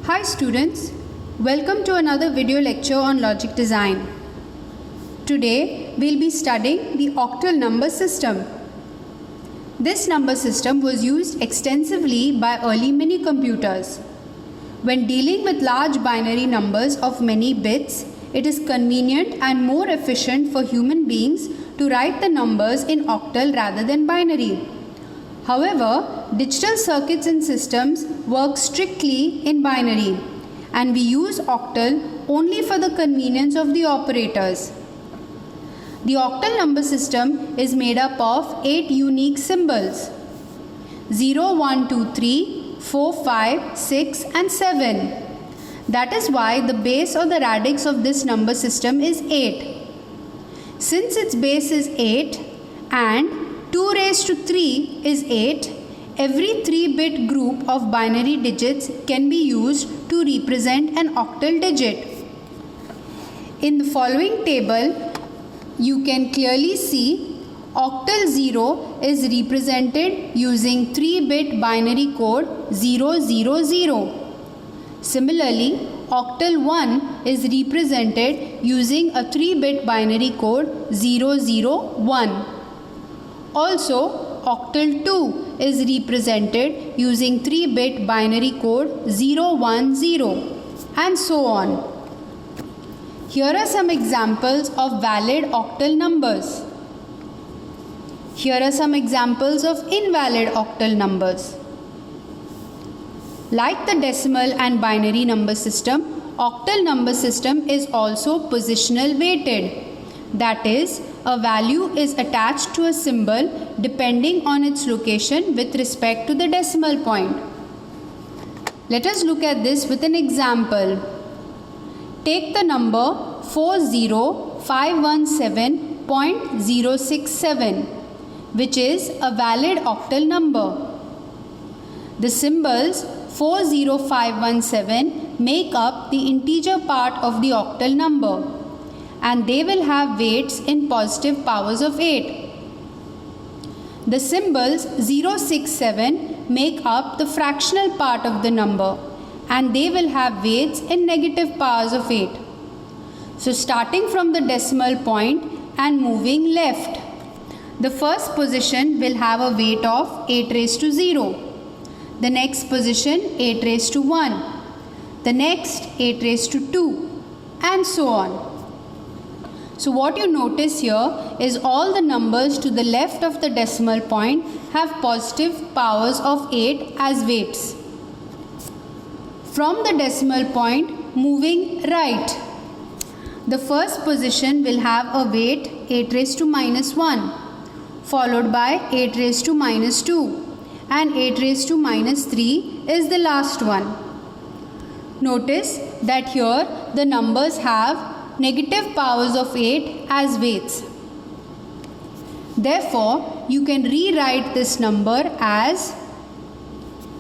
Hi students, welcome to another video lecture on logic design. Today we'll be studying the octal number system. This number system was used extensively by early mini computers. When dealing with large binary numbers of many bits, it is convenient and more efficient for human beings to write the numbers in octal rather than binary. However, digital circuits and systems work strictly in binary, and we use octal only for the convenience of the operators. The octal number system is made up of 8 unique symbols: 0, 1, 2, 3, 4, 5, 6 and 7. That is why the base or the radix of this number system is 8. Since its base is 8 and 2 raised to 3 is 8, every 3-bit group of binary digits can be used to represent an octal digit. In the following table, you can clearly see octal 0 is represented using 3-bit binary code 000. Similarly, octal 1 is represented using a 3-bit binary code 001. Also, octal 2 is represented using 3-bit binary code 010 and so on. Here are some examples of valid octal numbers. Here are some examples of invalid octal numbers. Like the decimal and binary number system, octal number system is also positional weighted. That is, a value is attached to a symbol depending on its location with respect to the decimal point. Let us look at this with an example. Take the number 40517.067, which is a valid octal number. The symbols 40517 make up the integer part of the octal number, and they will have weights in positive powers of 8. The symbols 067 make up the fractional part of the number, and they will have weights in negative powers of 8. So starting from the decimal point and moving left, the first position will have a weight of 8 raised to 0. The next position 8 raised to 1. The next 8 raised to 2, and so on. So what you notice here is all the numbers to the left of the decimal point have positive powers of 8 as weights. From the decimal point moving right, the first position will have a weight 8 raised to minus 1, followed by 8 raised to minus 2, and 8 raised to minus 3 is the last one. Notice that here the numbers have negative powers of 8 as weights. Therefore, you can rewrite this number as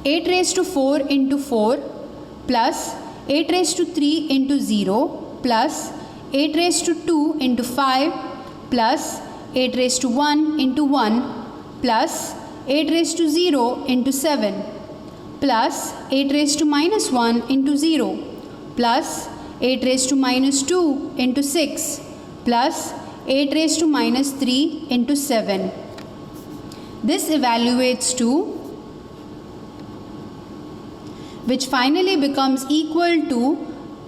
8 raised to 4 into 4 plus 8 raised to 3 into 0 plus 8 raised to 2 into 5 plus 8 raised to 1 into 1 plus 8 raised to 0 into 7 plus 8 raised to minus 1 into 0 plus 8 raised to minus 2 into 6 plus 8 raised to minus 3 into 7. This evaluates to, which finally becomes equal to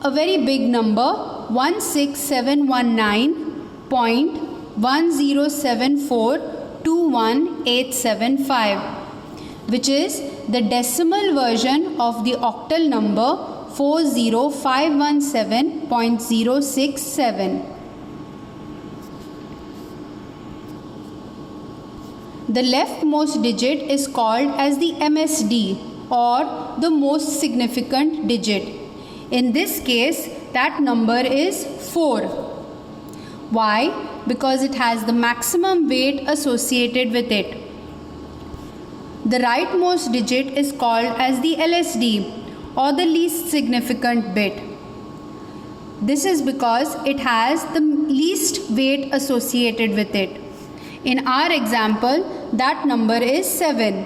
a very big number 16719.107421,875, which is the decimal version of the octal number 40517.067. The leftmost digit is called as the MSD, or the most significant digit. In this case, that number is 4. Why? Because it has the maximum weight associated with it. The rightmost digit is called as the LSD, or the least significant bit. This is because it has the least weight associated with it. In our example, that number is 7.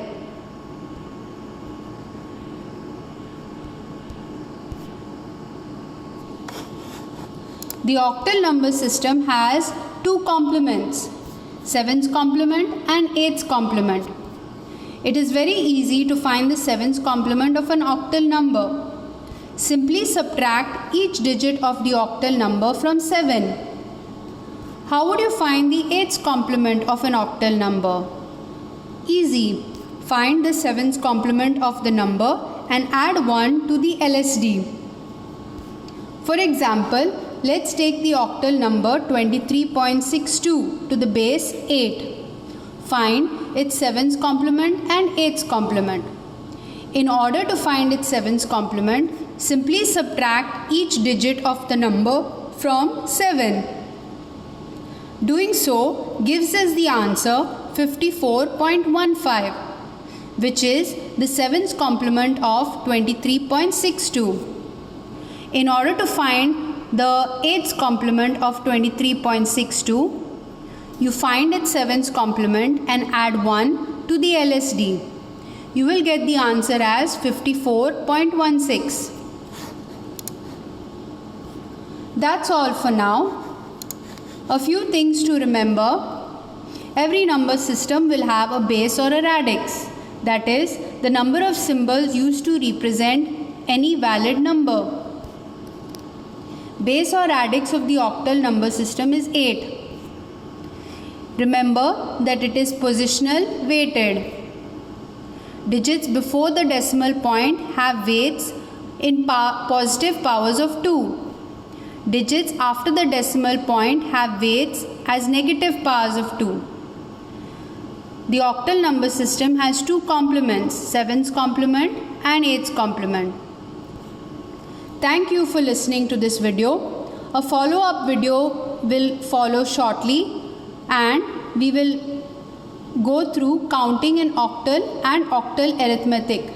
The octal number system has two complements, 7's complement and 8's complement. It is very easy to find the 7's complement of an octal number. Simply subtract each digit of the octal number from 7. How would you find the 8's complement of an octal number? Easy. Find the 7's complement of the number and add 1 to the LSD. For example, let's take the octal number 23.62 to the base 8. Find its 7's complement and 8's complement. In order to find its 7's complement, simply subtract each digit of the number from 7. Doing so gives us the answer 54.15, which is the 7's complement of 23.62. In order to find the 8's complement of 23.62, you find its 7's complement and add 1 to the LSD. You will get the answer as 54.16. That's all for now. A few things to remember. Every number system will have a base or a radix, that is, the number of symbols used to represent any valid number. Base or radix of the octal number system is 8. Remember that it is positional weighted. Digits before the decimal point have weights in positive powers of 2. Digits after the decimal point have weights as negative powers of 2. The octal number system has two complements, 7's complement and 8's complement. Thank you for listening to this video. A follow-up video will follow shortly and we will go through counting in octal and octal arithmetic.